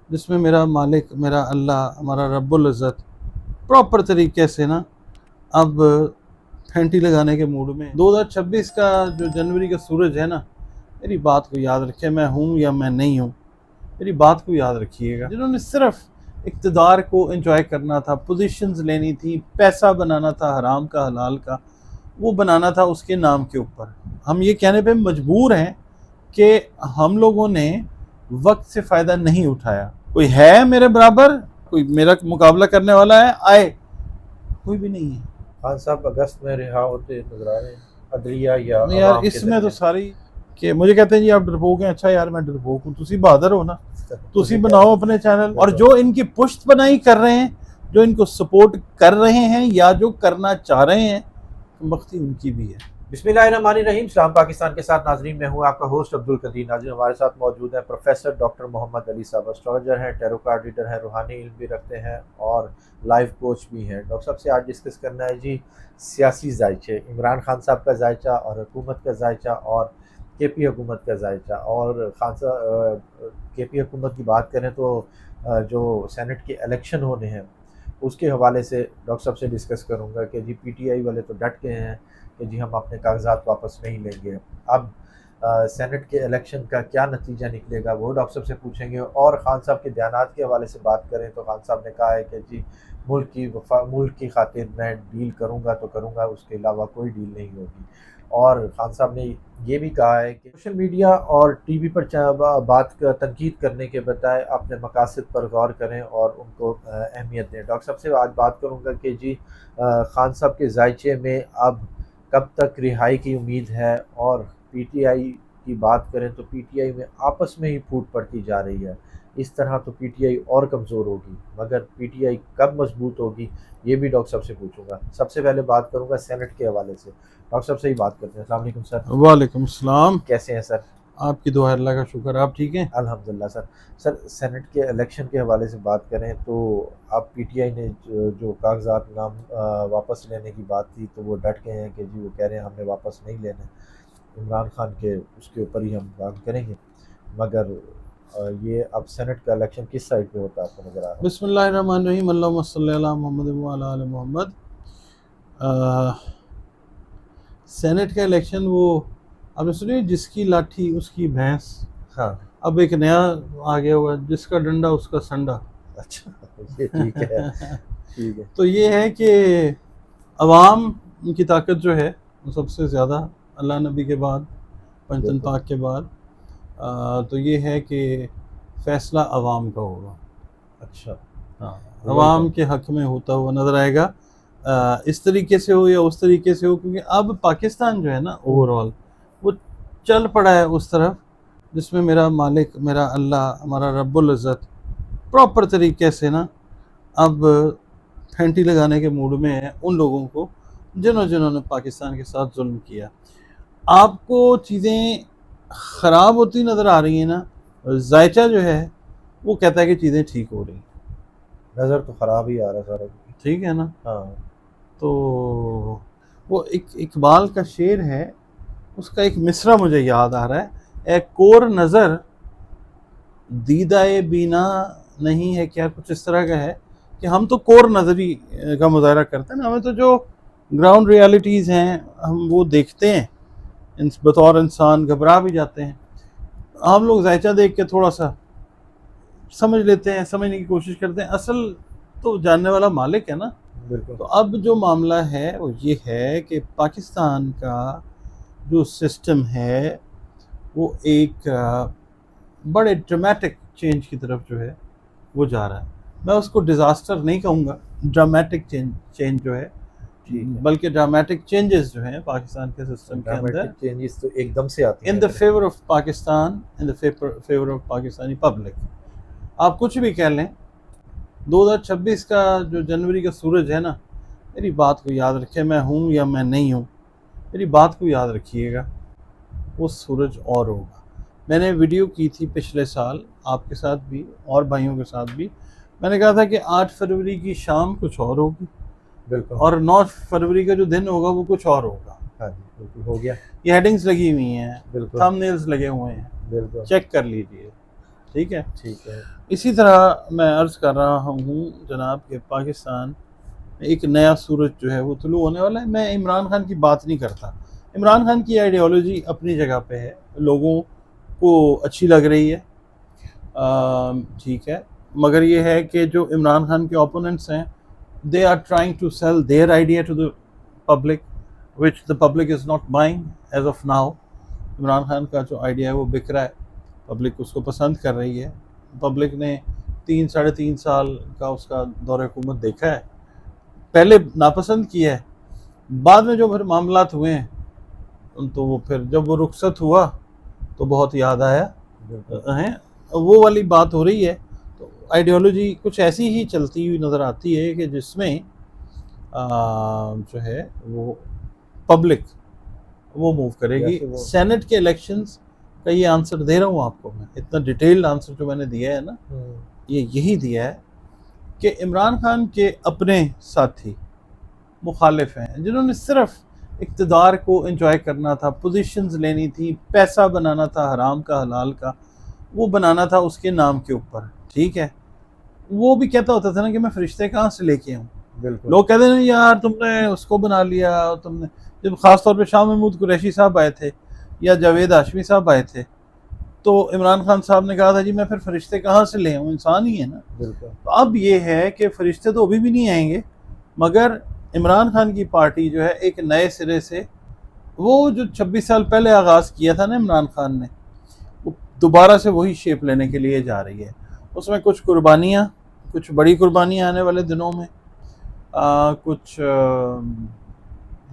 जिसमें मेरा मालिक, मेरा अल्लाह, हमारा रब्बुल इज़्ज़त प्रॉपर तरीके से ना अब फैंटी लगाने के मूड में 2026 का जो जनवरी का सूरज है ना, मेरी बात को याद रखे, मैं हूँ या मैं नहीं हूँ, मेरी बात को याद रखिएगा। जिन्होंने सिर्फ इक़्तिदार को एंजॉय करना था, पोजीशंस लेनी थी, पैसा बनाना था हराम का हलाल का, वो बनाना था उसके नाम के ऊपर। हम ये कहने पे मजबूर हैं कि हम लोगों ने वक्त से फ़ायदा नहीं उठाया। कोई है मेरे बराबर, कोई मेरा मुकाबला करने वाला है, आए, कोई भी नहीं है। खान साहब अगस्त में रिहा होते नजर आ रहे हैं, अदलिया या यार अवाम के इसमें तो जरिए। सारी कि मुझे कहते हैं जी आप डरपोक हैं। अच्छा यार मैं डरपोक हूँ, तुसी बहादुर हो ना, तुसी बनाओ अपने चैनल। और जो इनकी पुश्त बनाई कर रहे हैं, जो इनको सपोर्ट कर रहे हैं या जो करना चाह रहे हैं, मख्ती उनकी भी है। बिस्मिल्लाहिर्रहमानिर्रहीम। सलाम पाकिस्तान के साथ नाजरीन, मैं हूँ आपका होस्ट अब्दुल कदीर। नाज़रीन, हमारे साथ मौजूद हैं प्रोफेसर डॉक्टर मोहम्मद अली साहब। एस्ट्रोलॉजर हैं, टैरो कार्ड रीडर हैं, रूहानी इल्म भी रखते हैं और लाइफ कोच भी हैं। डॉक्टर साहब से आज डिस्कस करना है जी सियासी जायचे, इमरान खान साहब का जायचा और हुकूमत का जायचा और KP हुकूमत का जायचा। और खान साहब KP हुकूमत की बात करें तो जो सेनेट के इलेक्शन होने हैं उसके हवाले से डॉक्टर साहब से डिस्कस करूँगा कि जी PTI वाले तो डट गए हैं कि जी हम अपने कागजात वापस नहीं लेंगे। अब सेनेट के इलेक्शन का क्या नतीजा निकलेगा वो डॉक्टर साहब से पूछेंगे। और ख़ान साहब के बयानात के हवाले से बात करें तो खान साहब ने कहा है कि जी मुल्क की खातिर मैं डील करूँगा तो करूँगा, उसके अलावा कोई डील नहीं होगी। और खान साहब ने ये भी कहा है कि सोशल मीडिया और TV पर तनकीद करने के बजाय अपने मकासद पर गौर करें और उनको अहमियत दें। डॉक्टर साहब से आज बात करूँगा कि जी खान साहब के जायचे में अब कब तक रिहाई की उम्मीद है। और PTI की बात करें तो PTI में आपस में ही फूट पड़ती जा रही है। इस तरह तो PTI और कमज़ोर होगी, मगर PTI कब मजबूत होगी ये भी डॉक्टर साहब से पूछूंगा। सबसे पहले बात करूंगा सेनेट के हवाले से। डॉक्टर साहब से ही बात करते हैं। अस्सलाम वालेकुम सर। वालेकुम सलाम। कैसे हैं सर? आपकी दुआ, अल्लाह का शुक्र, आप ठीक हैं? अल्हम्दुलिल्लाह सर। सर सेनेट के इलेक्शन के हवाले से बात करें तो अब PTI ने जो कागजात नाम वापस लेने की बात थी तो वो डट गए हैं कि जी वो कह रहे हैं हमने वापस नहीं लेना, इमरान खान के उसके ऊपर ही हम काम करेंगे। मगर ये अब सेनेट का इलेक्शन किस साइड पे होता है आपको नज़र आ रहा है? बिस्मिल्लाहिर्रहमानिर्रहीम, अल्लाहुम्मा सल्ली अला मुहम्मद व अला आलि मोहम्मद। सेनेट का इलेक्शन, वो आपने सुनी जिसकी लाठी उसकी भैंस। हाँ। अब एक नया आ गया हुआ है, जिसका डंडा उसका संडा। अच्छा, ये ठीक है। ठीक है। तो ये है कि अवाम की ताकत जो है वो सबसे ज़्यादा, अल्लाह नबी के बाद, पंचतन पाक के बाद, तो ये है कि फ़ैसला अवाम का होगा। अच्छा। हाँ, अवाम के हक़ में होता हुआ नज़र आएगा। इस तरीके से हो या उस तरीके से हो, क्योंकि अब पाकिस्तान जो है ना ओवरऑल वो चल पड़ा है उस तरफ जिसमें मेरा मालिक, मेरा अल्लाह, हमारा रब्बुल इज़्ज़त प्रॉपर तरीके से ना अब फैंटी लगाने के मूड में है उन लोगों को जिन्होंने पाकिस्तान के साथ जुल्म किया। आपको चीज़ें ख़राब होती नज़र आ रही हैं ना, जायचा जो है वो कहता है कि चीज़ें ठीक हो रही। नज़र तो ख़राब ही आ रहा है सर। ठीक है ना? हाँ। तो वो इकबाल का शेर है, उसका एक मिसरा मुझे याद आ रहा है, ए कोर नज़र दीदाए बीना नहीं है, क्या कुछ इस तरह का है कि हम तो कोर नज़री का मुज़ाहरा करते हैं ना, हमें तो जो ग्राउंड रियलिटीज़ हैं हम वो देखते हैं, बतौर इंसान घबरा भी जाते हैं। हम लोग जायचा देख के थोड़ा सा समझ लेते हैं, समझने की कोशिश करते हैं, असल तो जानने वाला मालिक है ना। बिल्कुल। तो अब जो मामला है वो ये है कि पाकिस्तान का जो सिस्टम है वो एक बड़े ड्रामेटिक चेंज की तरफ जो है वो जा रहा है। मैं उसको डिज़ास्टर नहीं कहूँगा, ड्रामेटिक चेंज जो है, बल्कि ड्रामेटिक चेंजेस जो हैं पाकिस्तान के सिस्टम के अंदर, चेंजेस तो एकदम से आती हैं in the favour of Pakistan, in the favour of Pakistani public. आप कुछ भी कह लें, 2026 का जो जनवरी का सूरज है ना, मेरी बात को याद रखे, मैं हूँ या मैं नहीं हूँ, मेरी बात को याद रखिएगा, वो सूरज और होगा। मैंने वीडियो की थी पिछले साल आपके साथ भी और भाइयों के साथ भी, मैंने कहा था कि 8 फरवरी की शाम कुछ और होगी, बिल्कुल, और 9 फरवरी का जो दिन होगा वो कुछ और होगा। हाँ जी, बिल्कुल हो गया। ये हेडिंग्स लगी हुई हैं, बिल्कुल, थंबनेल्स लगे हुए हैं, बिल्कुल। चेक कर लीजिए। ठीक है। ठीक है। इसी तरह मैं अर्ज़ कर रहा हूँ जनाब कि पाकिस्तान में एक नया सूरज जो है वो तुलू होने वाला है। मैं इमरान खान की बात नहीं करता। इमरान खान की आइडियोलॉजी अपनी जगह पे है, लोगों को अच्छी लग रही है, ठीक है। मगर ये है कि जो इमरान खान के ओपोनेंट्स हैं, they are trying to sell their idea to the public, which the public is not buying as of now. Imran Khan का जो आइडिया है वो बिक रहा है, पब्लिक उसको पसंद कर रही है। पब्लिक ने 3 साढ़े 3 साल का उसका दौर हुकूमत देखा है, पहले नापसंद किया है, बाद में जो फिर मामलात हुए हैं तो वो फिर जब वो रुखसत हुआ तो बहुत याद आया हैं, वो वाली बात हो रही है। तो आइडियोलॉजी कुछ ऐसी ही चलती हुई नज़र आती है कि जिसमें जो है वो पब्लिक वो मूव करेगी। सेनेट के इलेक्शंस का ये आंसर दे रहा हूँ आपको मैं, इतना डिटेल्ड आंसर जो मैंने दिया है ना, ये यही दिया है कि इमरान खान के अपने साथी मुखालिफ हैं जिन्होंने सिर्फ इक़्तिदार को एंजॉय करना था, पोजीशंस लेनी थी, पैसा बनाना था, हराम का हलाल का वो बनाना था उसके नाम के ऊपर, ठीक है। वो भी कहता होता था ना कि मैं फरिश्ते कहाँ से लेके आऊँ। लोग कहते हैं यार तुमने उसको बना लिया, तुमने जब ख़ास तौर पे शाह महमूद कुरैशी साहब आए थे या जावेद हाशमी साहब आए थे तो इमरान खान साहब ने कहा था जी मैं फिर फरिश्ते कहाँ से ले आऊँ, इंसान ही है ना। तो अब ये है कि फरिश्ते तो अभी भी नहीं आएंगे, मगर इमरान खान की पार्टी जो है एक नए सिरे से वो जो 26 साल पहले आगाज़ किया था ना इमरान खान ने, वो दोबारा से वही शेप लेने के लिए जा रही है। उसमें कुछ कुर्बानियाँ, कुछ बड़ी कुर्बानियाँ आने वाले दिनों में, कुछ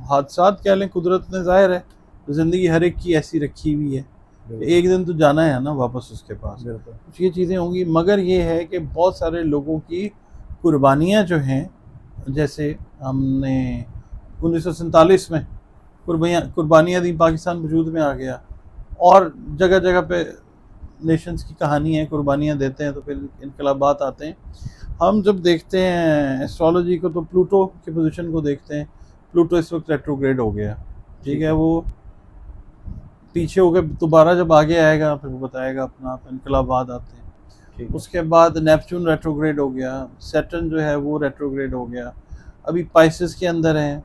हादसात कह लें, कुदरत ने जाहिर है ज़िंदगी हर एक की ऐसी रखी हुई है, एक दिन तो जाना है ना वापस उसके पास, कुछ ये चीज़ें होंगी। मगर ये है कि बहुत सारे लोगों की कुर्बानियाँ जो हैं, जैसे हमने 1947 में कुर्बानियाँ दी, पाकिस्तान वजूद में आ गया, और जगह जगह पे नेशंस की कहानी है, कुर्बानियाँ देते हैं तो फिर इनकलाबात आते हैं। हम जब देखते हैं एस्ट्रोलॉजी को तो प्लूटो की पोजीशन को देखते हैं, प्लूटो इस वक्त रेट्रोग्रेड हो गया, ठीक है। वो पीछे हो गए, दोबारा जब आगे आएगा फिर वो बताएगा अपना, इनकलाबात आते हैं। उसके बाद नेपच्यून रेट्रोग्रेड हो गया, सैटर्न जो है वो रेट्रोग्रेड हो गया, अभी पाइसेस के अंदर है।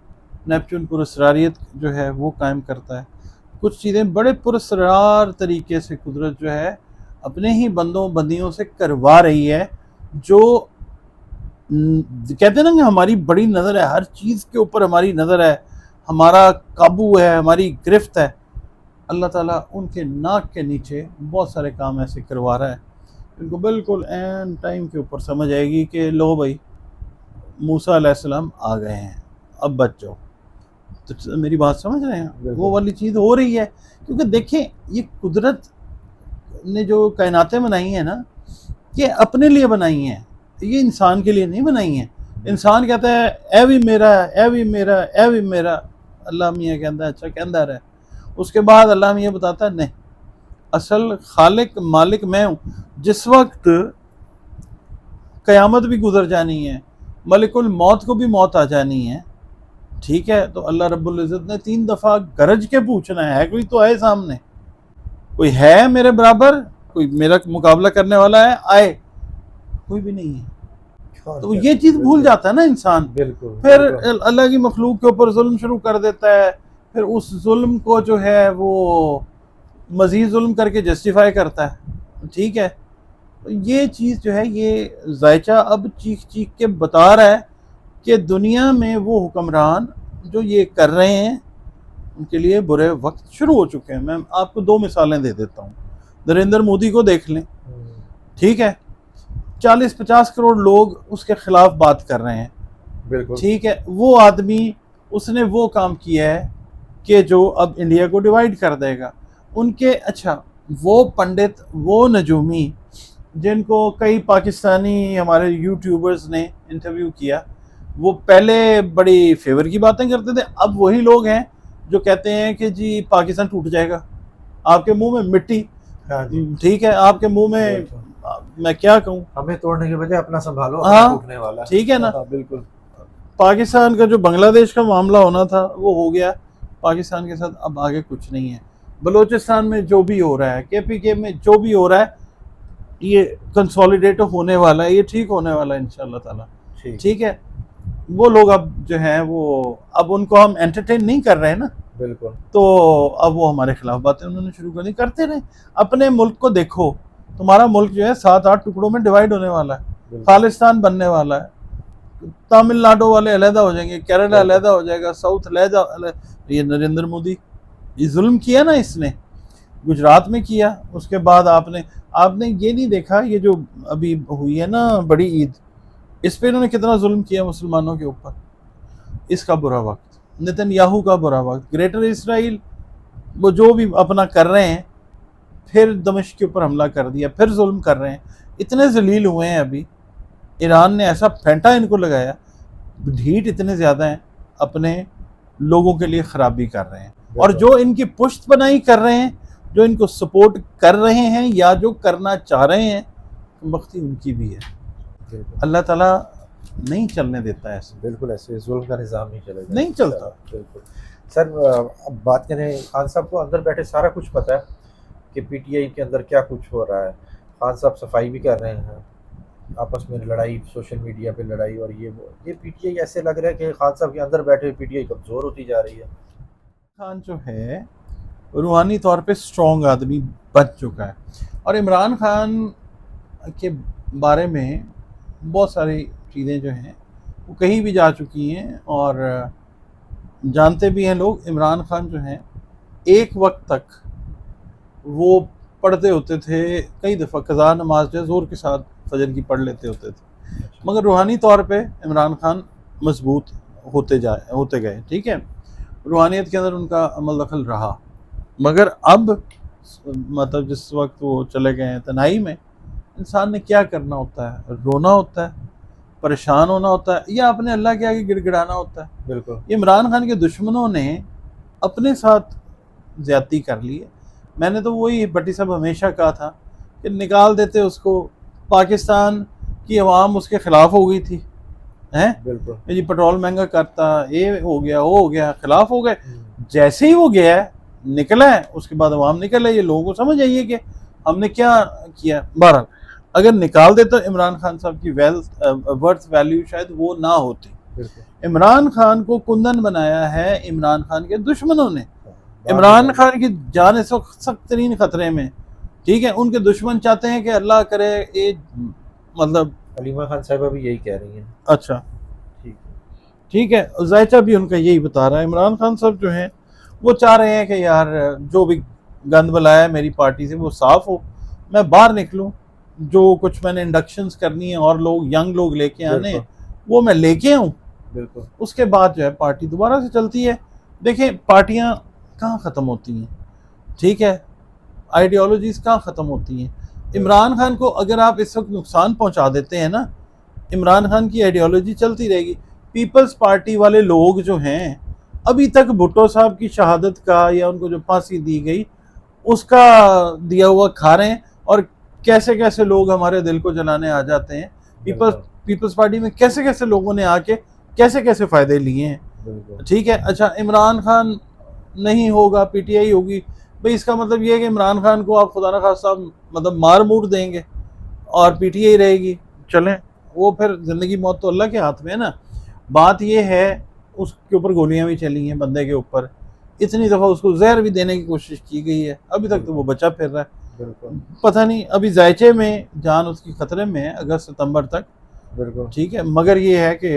नेपच्यून पुरस्रारियत जो है वो कायम करता है, कुछ चीज़ें बड़े पुरस्रार तरीके से कुदरत जो है अपने ही बंदों बंदियों से करवा रही है। जो कहते हैं ना कि हमारी बड़ी नज़र है, हर चीज़ के ऊपर हमारी नज़र है, हमारा काबू है, हमारी गिरफ्त है। अल्लाह ताला उनके नाक के नीचे बहुत सारे काम ऐसे करवा रहा है, इनको बिल्कुल एन टाइम के ऊपर समझ आएगी कि लो भाई मूसा अलैहिस्सलाम आ गए हैं, अब बच जाओ। तो मेरी बात समझ रहे हैं, वो वाली चीज़ हो रही है। क्योंकि देखें ये कुदरत ने जो कायनातें बनाई हैं ना, ये अपने लिए बनाई हैं, ये इंसान के लिए नहीं बनाई हैं। इंसान कहता है ए भी मेरा, ए भी मेरा, ए भी मेरा, अल्लाह मियाँ कहता है अच्छा कहता रहे। उसके बाद अल्लाह मियाँ बताता है नहीं, असल खालिक मालिक मैं हूँ। जिस वक्त क़यामत भी गुजर जानी है, मलिकुल मौत को भी मौत आ जानी है, ठीक है, तो अल्लाह रब्बुल इज़्ज़त ने 3 दफ़ा गरज के पूछना है कोई तो आए सामने, कोई है मेरे बराबर, कोई मेरा मुकाबला करने वाला है, आए, कोई भी नहीं है। तो ये चीज़ भूल जाता है ना इंसान, फिर अल्लाह की मखलूक के ऊपर जुल्म शुरू कर देता है, फिर उस जुल्म को जो है वो मज़ीद जुल्म करके जस्टिफाई करता है, ठीक है। तो ये चीज़ जो है ये जायचा अब चीख चीख के बता रहा है कि दुनिया में वो हुक्मरान जो ये कर रहे हैं उनके लिए बुरे वक्त शुरू हो चुके हैं। मैं आपको 2 मिसालें दे देता हूँ। नरेंद्र मोदी को देख लें, ठीक है, 40-50 करोड़ लोग उसके खिलाफ बात कर रहे हैं, बिल्कुल ठीक है। वो आदमी उसने वो काम किया है कि जो अब इंडिया को डिवाइड कर देगा। उनके अच्छा वो पंडित, वो नजूमी जिनको कई पाकिस्तानी हमारे यूट्यूबर्स ने इंटरव्यू किया, वो पहले बड़ी फेवर की बातें करते थे, अब वही लोग हैं जो कहते हैं कि जी पाकिस्तान टूट जाएगा, आपके मुंह में मिट्टी, ठीक है, आपके मुंह में मैं क्या कहूँ, हमें तोड़ने के बजाय अपना संभालो, हाँ टूटने वाला, ठीक है ना। बिल्कुल। पाकिस्तान का जो बांग्लादेश का मामला होना था वो हो गया, पाकिस्तान के साथ अब आगे कुछ नहीं है। बलोचिस्तान में जो भी हो रहा है, KPK में जो भी हो रहा है, ये कंसोलिडेट होने वाला है, ये ठीक होने वाला है इंशाल्लाह ताला। ठीक है, वो लोग अब जो हैं वो अब उनको हम एंटरटेन नहीं कर रहे हैं ना, बिल्कुल। तो अब वो हमारे खिलाफ बातें उन्होंने शुरू कर दी। करते रहे, अपने मुल्क को देखो, तुम्हारा मुल्क जो है 7-8 टुकड़ों में डिवाइड होने वाला है, खालिस्तान बनने वाला है, तमिलनाडु वाले अलहदा हो जाएंगे, केरला अलहदा हो जाएगा, साउथ अलहदा। ये नरेंद्र मोदी, ये जुल्म किया ना इसने, गुजरात में किया। उसके बाद आपने ये नहीं देखा, ये जो अभी हुई है ना बड़ी ईद, इस पे इन्होंने कितना जुल्म किया मुसलमानों के ऊपर। इसका बुरा वक्त, नेतन्याहू का बुरा वक्त, ग्रेटर इसराइल, वो जो भी अपना कर रहे हैं, फिर दमिश्क के ऊपर हमला कर दिया, फिर जुल्म कर रहे हैं, इतने जलील हुए हैं। अभी ईरान ने ऐसा फेंटा इनको लगाया, ढीठ इतने ज़्यादा हैं, अपने लोगों के लिए ख़राबी कर रहे हैं। और जो इनकी पुश्त बनाई कर रहे हैं, जो इनको सपोर्ट कर रहे हैं या जो करना चाह रहे हैं, मख्ती उनकी भी है। अल्लाह ताला नहीं चलने देता है ऐसे। बिल्कुल, ऐसे जुल्म का निज़ाम नहीं चलेगा, नहीं चलता। बिल्कुल। सर अब बात करें, खान साहब को अंदर बैठे सारा कुछ पता है कि पीटीआई के अंदर क्या कुछ हो रहा है। खान साहब सफाई भी कर रहे हैं, आपस में लड़ाई, सोशल मीडिया पे लड़ाई, और ये पीटीआई ऐसे लग रहा है कि खान साहब के अंदर बैठे पीटीआई कमज़ोर होती जा रही है। खान जो है रूहानी तौर पे स्ट्रॉन्ग आदमी बन चुका है, और इमरान खान के बारे में बहुत सारी चीज़ें जो हैं वो कहीं भी जा चुकी हैं, और जानते भी हैं लोग। इमरान खान जो हैं एक वक्त तक वो पढ़ते होते थे, कई दफ़ा कज़ा नमाज जो ज़ोर के साथ फजर की पढ़ लेते होते थे, मगर रूहानी तौर पे इमरान खान मजबूत होते गए। ठीक है, रूहानियत के अंदर उनका अमल दखल रहा, मगर अब मतलब जिस वक्त वो चले गए हैं तन्हाई में, इंसान ने क्या करना होता है? रोना होता है, परेशान होना होता है, या अपने अल्लाह के आगे गिड़गिड़ाना होता है। बिल्कुल, इमरान खान के दुश्मनों ने अपने साथ ज्यादती कर ली है। मैंने तो वही भट्टी साहब हमेशा कहा था कि निकाल देते उसको, पाकिस्तान की अवाम उसके खिलाफ हो गई थी, हैं? बिल्कुल, ये पेट्रोल महंगा करता, ये हो गया, वो हो गया, खिलाफ हो गए। जैसे ही वो गया है, निकला है, उसके बाद अवाम निकल है। ये लोगों को समझ आइए कि हमने क्या किया। बहरहाल अगर निकाल दे तो इमरान खान साहब की वर्थ वैल्यू शायद वो ना होती। इमरान खान को कुंदन बनाया है इमरान खान के दुश्मनों ने। इमरान खान की जान इस वक्त सख्त तरीन खतरे में। ठीक है, उनके दुश्मन चाहते हैं कि अल्लाह करे ये, मतलब हलीमा खान साहिबा भी यही कह रही हैं। अच्छा, ठीक है, जायचा भी उनका यही बता रहा है। इमरान खान साहब जो हैं वो चाह रहे हैं कि यार जो भी गंद बलाया है मेरी पार्टी से वो साफ़ हो, मैं बाहर निकलूं, जो कुछ मैंने इंडक्शंस करनी है और लोग यंग लोग लेके आने हैं वो मैं लेके आऊँ। बिल्कुल, उसके बाद जो है पार्टी दोबारा से चलती है। देखें, पार्टियां कहाँ ख़त्म होती हैं, ठीक है, आइडियोलॉजीज़ कहाँ ख़त्म होती हैं। इमरान खान को अगर आप इस वक्त नुकसान पहुँचा देते हैं ना, इमरान खान की आइडियोलॉजी चलती रहेगी। पीपल्स पार्टी वाले लोग जो हैं, अभी तक भुट्टो साहब की शहादत का या उनको जो फांसी दी गई उसका दिया हुआ खा रहे हैं, और कैसे कैसे लोग हमारे दिल को जलाने आ जाते हैं। पीपल्स पार्टी में कैसे कैसे लोगों ने आके कैसे कैसे फ़ायदे लिए हैं। ठीक है, अच्छा इमरान खान नहीं होगा, पीटीआई होगी, भाई इसका मतलब ये है कि इमरान खान को आप खुदा न खास्ता मतलब मार मूर देंगे और पीटीआई रहेगी। चलें, वो फिर ज़िंदगी मौत तो अल्लाह के हाथ में है ना। बात ये है, उसके ऊपर गोलियां भी चली हैं, बंदे के ऊपर इतनी दफ़ा उसको जहर भी देने की कोशिश की गई है, अभी तक तो वो बचा फिर रहा है। पता नहीं, अभी जायचे में जान उसकी खतरे में है अगस्त सितंबर तक। बिल्कुल ठीक है, मगर ये है कि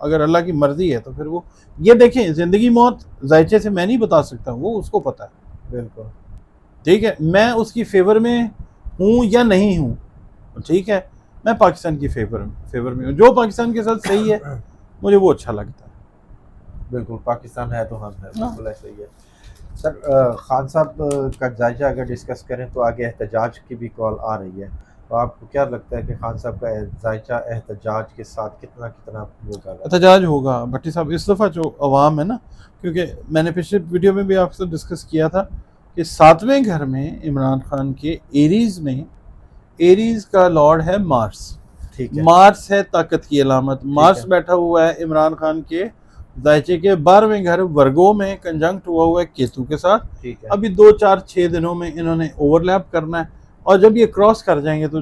अगर अल्लाह की मर्जी है तो फिर वो, ये देखें, ज़िंदगी मौत जायचे से मैं नहीं बता सकता, वो उसको पता है। बिल्कुल ठीक है, मैं उसकी फेवर में हूँ या नहीं हूँ, ठीक है, मैं पाकिस्तान की फेवर में हूँ। जो पाकिस्तान के साथ सही है मुझे वो अच्छा लगता है। बिल्कुल, पाकिस्तान है तो हम है, बिल्कुल ऐसा ही है। सर खान साहब का जायजा अगर डिस्कस करें तो आगे एहतजाज की भी कॉल आ रही है, तो आपको क्या लगता है कि खान साहब का जायजा एहतजाज के साथ कितना होगा? एहतजाज होगा भट्टी साहब इस दफ़ा जो अवाम है ना, क्योंकि मैंने पिछले वीडियो में भी आपसे डिस्कस किया था कि 7वें घर में इमरान खान के एरीज़ में, एरीज़ का लॉर्ड है मार्स। ठीक है, मार्स है ताकत की अलामत। मार्स बैठा हुआ है इमरान खान के जायचे के 12वें घर वर्गो में, कंजंक्ट हुआ है केतु के साथ। ठीक है, अभी 2, 4, 6 दिनों में इन्होंने ओवरलैप करना है, और जब ये क्रॉस कर जाएंगे तो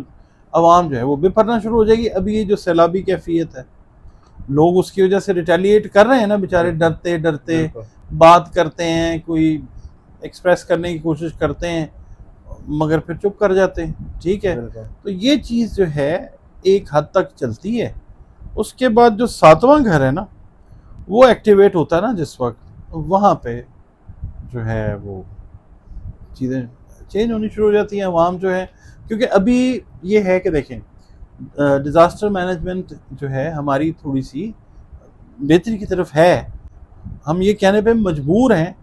आवाम जो है वो बेपरना शुरू हो जाएगी। अभी ये जो सैलाबी कैफियत है, लोग उसकी वजह से रिटेलिएट कर रहे हैं ना बेचारे, डरते डरते बिल्कुल। बात करते हैं, कोई एक्सप्रेस करने की कोशिश करते हैं मगर फिर चुप कर जाते हैं। ठीक है, बिल्कुल। तो ये चीज़ जो है एक हद तक चलती है। उसके बाद जो सातवां घर है ना, वो एक्टिवेट होता है ना जिस वक्त, वहाँ पे जो है वो चीज़ें चेंज होनी शुरू हो जाती हैं। अवाम जो है, क्योंकि अभी ये है कि देखें, डिज़ास्टर मैनेजमेंट जो है हमारी थोड़ी सी बेहतरी की तरफ है। हम ये कहने पे मजबूर हैं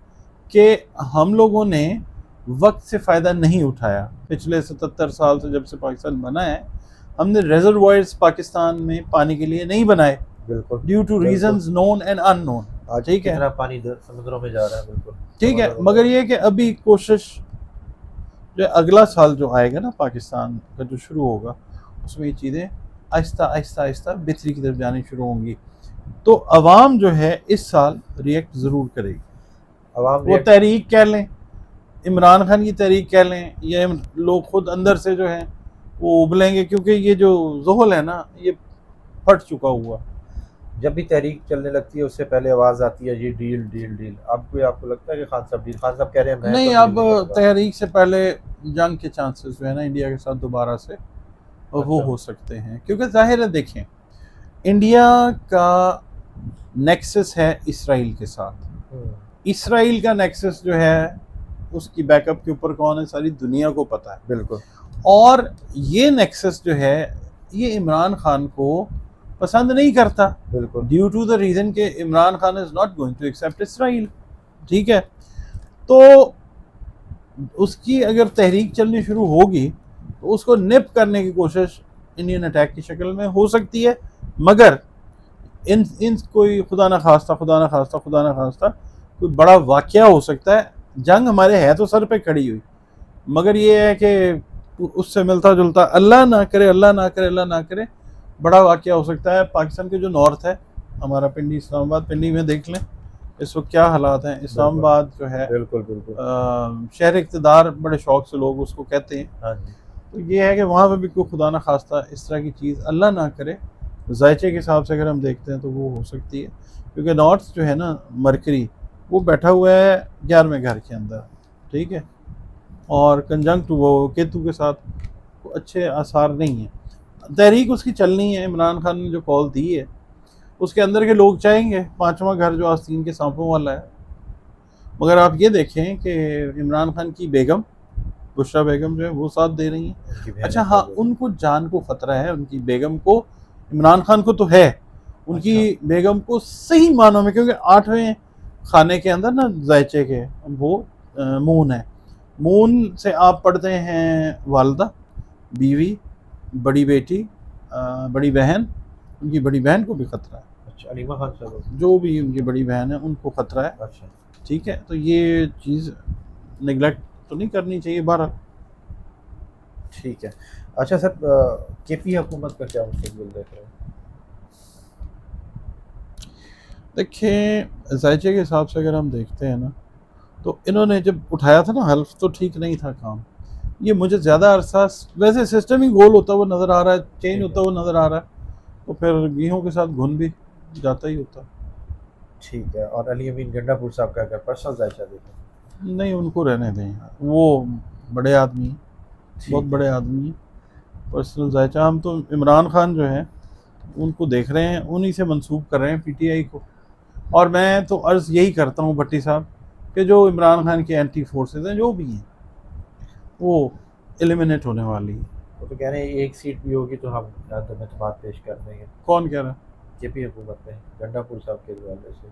कि हम लोगों ने वक्त से फ़ायदा नहीं उठाया। पिछले 77 साल से जब से पाकिस्तान बना है, हमने रिजर्वायर्स पाकिस्तान में पानी के लिए नहीं बनाए, बिल्कुल। ड्यू टू बिल्कुल। Reasons known and unknown. आज ठीक है, कितना पानी समुद्रों में जा रहा है। बिल्कुल ठीक है, समंदरों में मगर जा ये कि अभी कोशिश जो अगला साल जो आएगा ना पाकिस्तान का जो शुरू होगा, उसमें ये चीज़ें आहिस्ता आहिस्ता आहिस्ता बेहतरी की तरफ जानी शुरू होंगी। तो अवाम जो है इस साल रिएक्ट ज़रूर करेगी। रहा। अवाम वो तहरीक कह लें, इमरान खान की तहरीक कह लें, या लोग खुद अंदर से जो है वो उबलेंगे, क्योंकि ये जो ज़ोहल है ना ये फट चुका हुआ। जब भी तहरीक चलने लगती है उससे पहले आवाज़ आती है ये डील डील डील। अब कोई आपको लगता है कि खान साहब कह रहे हैं मैं नहीं, तो अब डील नहीं करूंगा? तहरीक से पहले जंग के चांसेस जो है ना इंडिया के साथ दोबारा से वो अच्छा। हो सकते हैं, क्योंकि जाहिर है देखें, इंडिया का नेक्सस है इसराइल के साथ। इसराइल का नेक्सस जो है उसकी बैकअप के ऊपर कौन है, सारी दुनिया को पता है। बिल्कुल। और ये नेक्सस जो है ये इमरान खान को पसंद नहीं करता, बिल्कुल। ड्यू टू द रीज़न कि Imran Khan is not going to accept Israel. ठीक है, तो उसकी अगर तहरीक चलनी शुरू होगी तो उसको निप करने की कोशिश इंडियन अटैक की शक्ल में हो सकती है। मगर इन कोई खुदा ना खास्ता कोई बड़ा वाक़या हो सकता है। जंग हमारे है तो सर पे खड़ी हुई, मगर ये है कि उससे मिलता जुलता, अल्लाह ना करे, बड़ा वाक़या हो सकता है। पाकिस्तान के जो नॉर्थ है हमारा पिंडी, इस्लामाबाद, पिंडी में देख लें इस वक्त क्या हालात हैं। इस्लामाबाद जो है बिल्कुल बिल्कुल शहर इक़्तिदार बड़े शौक से लोग उसको कहते हैं। हाँ जी। तो ये है कि वहाँ पे भी कोई खुदा ना खास्ता इस तरह की चीज़ अल्लाह ना करे, जायचे के हिसाब से अगर हम देखते हैं तो वो हो सकती है। क्योंकि नॉर्थ जो है ना मरकरी, वो बैठा हुआ है 11वें घर के अंदर। ठीक है, और कंजंक्ट वो केतु के साथ अच्छे आसार नहीं है। तहरीक उसकी चलनी है। इमरान खान ने जो कॉल दी है उसके अंदर के लोग चाहेंगे 5वां घर जो आस्तीन के सांपों वाला है। मगर आप ये देखें कि इमरान खान की बेगम बुशरा बेगम जो है वो साथ दे रही हैं। अच्छा हाँ, उनको जान को ख़तरा है, उनकी बेगम को, इमरान खान को तो है, उनकी बेगम को सही मानों में, क्योंकि 8वें खाने के अंदर ना जायचे के वो मून है। मून से आप पढ़ते हैं वालदा, बीवी, बड़ी बेटी, बड़ी बहन, उनकी बड़ी बहन को भी ख़तरा है। अच्छा, अलीमा खान साहब जो भी उनकी बड़ी बहन है उनको ख़तरा है। अच्छा, ठीक है, तो ये चीज़ निगलेक्ट तो नहीं करनी चाहिए। बहरहाल ठीक है। अच्छा सर, केपी हुकूमत का क्या मुस्तकबिल देख रहे हैं? देखिए, जायचे के हिसाब से अगर हम देखते हैं ना, तो इन्होंने जब उठाया था ना हल्फ तो ठीक नहीं था काम। ये मुझे ज़्यादा अरसा, वैसे सिस्टम ही गोल होता हुआ नज़र आ रहा है, चेंज होता हुआ नज़र आ रहा है, तो फिर गेहूँ के साथ घुन भी जाता ही होता। ठीक है। और अली अमीन गंडापुर साहब का अगर पर्सनल जायजा देखें? नहीं, उनको रहने दें, वो बड़े आदमी हैं, बहुत बड़े आदमी हैं। पर्सनल जायजा, हम तो इमरान खान जो है उनको देख रहे हैं, उन्हीं से मंसूब कर रहे हैं पीटीआई को। और मैं तो अर्ज़ यही करता हूँ भट्टी साहब कि जो इमरान खान के एंटी फोर्सेस हैं जो भी हैं वो एलिमिनेट होने वाली है। वो तो कह रहे हैं एक सीट भी होगी तो हम अदम एतमाद पेश कर देंगे। कौन कह रहा है? केपी हुकूमत में गंडापुर साहब के हवाले से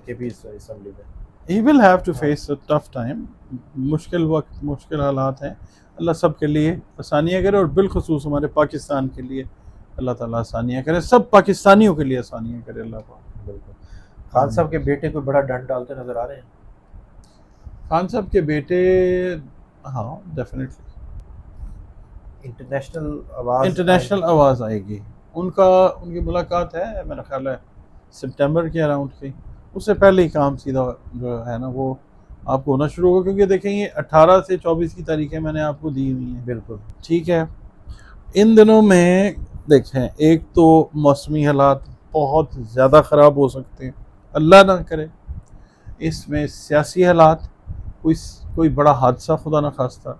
केपी असम्बली में। He will have to face a tough time। मुश्किल वक्त, मुश्किल हालात हैं। अल्लाह सब के लिए आसानियाँ करे, और बिलखसूस हमारे पाकिस्तान के लिए अल्लाह ताला आसानियाँ करे, सब पाकिस्तानियों के लिए आसानियाँ करे अल्लाह पाक। बिल्कुल। खान साहब के बेटे को बड़ा डंड डालते नजर आ रहे हैं। खान साहब के बेटे, हाँ डेफिनेटली इंटरनेशनल आवाज़ आएगी। उनकी मुलाकात है मेरा ख्याल है सितंबर के अराउंड की, उससे पहले ही काम सीधा जो है ना वो आपको होना शुरू होगा। क्योंकि देखें ये 18 से 24 की तारीखें मैंने आपको दी हुई हैं। बिल्कुल। ठीक है, इन दिनों में देखें, एक तो मौसमी हालात बहुत ज़्यादा ख़राब हो सकते हैं, अल्लाह ना करे। इसमें सियासी हालात, कोई कोई बड़ा हादसा खुदा न खास्ता।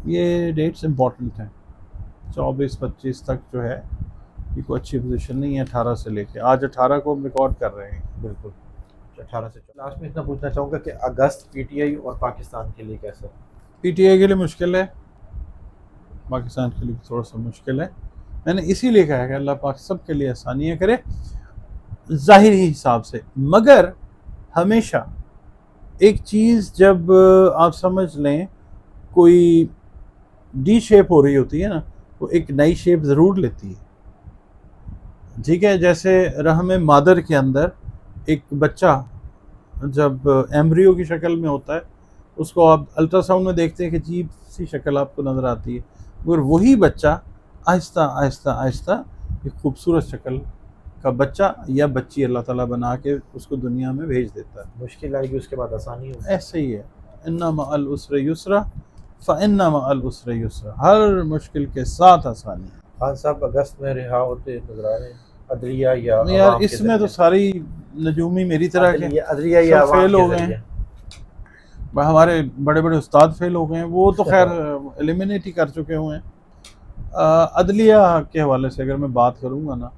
ये डेट्स इम्पॉर्टेंट हैं। 24-25 तक जो है ये कोई अच्छी पोजीशन नहीं है। 18 से लेके आज 18 को हम रिकॉर्ड कर रहे हैं। बिल्कुल। 18 से लास्ट में इतना पूछना चाहूँगा कि अगस्त पीटीआई और पाकिस्तान के लिए कैसा? पीटीआई के लिए मुश्किल है, पाकिस्तान के लिए थोड़ा सा मुश्किल है। मैंने इसीलिए कहा कि अल्लाह पाक सब के लिए आसानियाँ करे ज़ाहिरी हिसाब से। मगर हमेशा एक चीज़ जब आप समझ लें कोई डी शेप हो रही होती है ना, वो एक नई शेप ज़रूर लेती है। ठीक है, जैसे रहम मादर के अंदर एक बच्चा जब एम्ब्रियो की शक्ल में होता है, उसको आप अल्ट्रासाउंड में देखते हैं कि अजीब सी शक्ल आपको नज़र आती है, मगर वही बच्चा आहिस्ता आहिस्ता आहिस्ता एक खूबसूरत शक्ल का बच्चा या बच्ची अल्लाह ताला बना के उसको दुनिया में भेज देता है। मुश्किल आएगी उसके बाद आसानी होगी। ऐसे ही है, इन्ना मअल उसरे युसरा फ़इन्ना मअल उसरे युसरा, हर मुश्किल के साथ आसानी है। खान साहब अगस्त में रिहा होते नजर आ रहे हैं, अदलिया या यार अवाम के इसमें तो ज़रिए? सारी नजूमी मेरी तरह के अदलिया या सब अवाम फेल के हो गए ज़रिए? हैं। हमारे बड़े बड़े उस्ताद फेल हो गए हैं, वो तो खैर एलिमिनेट ही कर चुके हुए हैं। अदलिया के हवाले से अगर मैं बात करूँगा ना,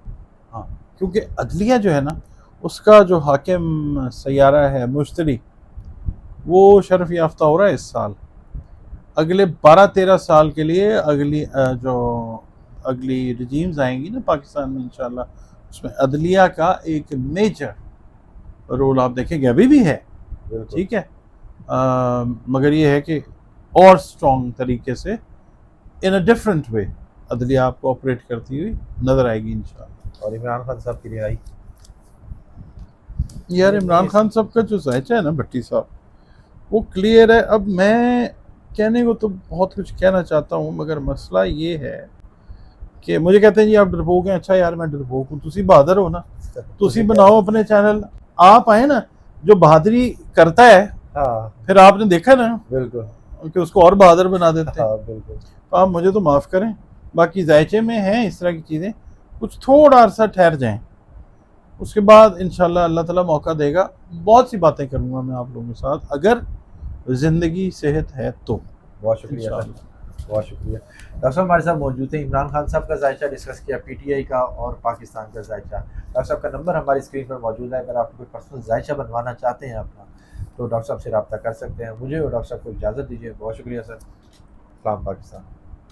हाँ, क्योंकि अदलिया जो है ना, उसका जो हाकिम सैयारा है मुश्तरी, वो शर्फ याफ्ता हो रहा है इस साल। अगले 12-13 साल के लिए जो अगली रजीम्स आएंगी ना पाकिस्तान में इंशाल्लाह, उसमें अदलिया का एक मेजर रोल आप देखेंगे, अभी भी है, बिल्कुल। ठीक है। मगर ये है कि और स्ट्रॉन्ग तरीके से इन अ डिफरेंट वे अदलिया आपको ऑपरेट करती हुई नज़र आएगी इंशाल्लाह। और इमरान खान साहब की रिहाई? यार इमरान खान साहब का जो जायचा है ना भट्टी साहब, वो क्लियर है। अब मैं कहने को तो बहुत कुछ कहना चाहता हूँ, मगर मसला ये है कि मुझे कहते हैं जी आप डरपोक हैं। अच्छा यार मैं डरपोक हूँ, तुसी बहादुर हो ना, तुसी बनाओ अपने चैनल, आप आए ना, जो बहादुरी करता है हाँ फिर आपने देखा ना बिल्कुल। कि उसको और बहादुर बना देते हैं। हाँ बिल्कुल। तो आप मुझे तो माफ़ करें, बाकी जायचे में हैं इस तरह की चीज़ें, कुछ थोड़ा अरसा ठहर जाएं, उसके बाद इंशाल्लाह अल्लाह ताला मौका देगा। बहुत सी बातें करूँगा मैं आप लोगों के साथ, अगर ज़िंदगी सेहत है तो। बहुत शुक्रिया सर, इंशाल्लाह। बहुत शुक्रिया। डॉक्टर साहब हमारे साथ मौजूद हैं, इमरान खान साहब का जायचा डिस्कस किया, पीटीआई का और पाकिस्तान का जायचा। डॉक्टर साहब का नंबर हमारी स्क्रीन पर मौजूद है, अगर आप कोई पर्सनल जायचा बनवाना चाहते हैं अपना, तो डॉक्टर साहब से रब्ता कर सकते हैं। मुझे और डॉक्टर साहब को इजाज़त दीजिए। बहुत शुक्रिया सर। सलाम पाकिस्तान।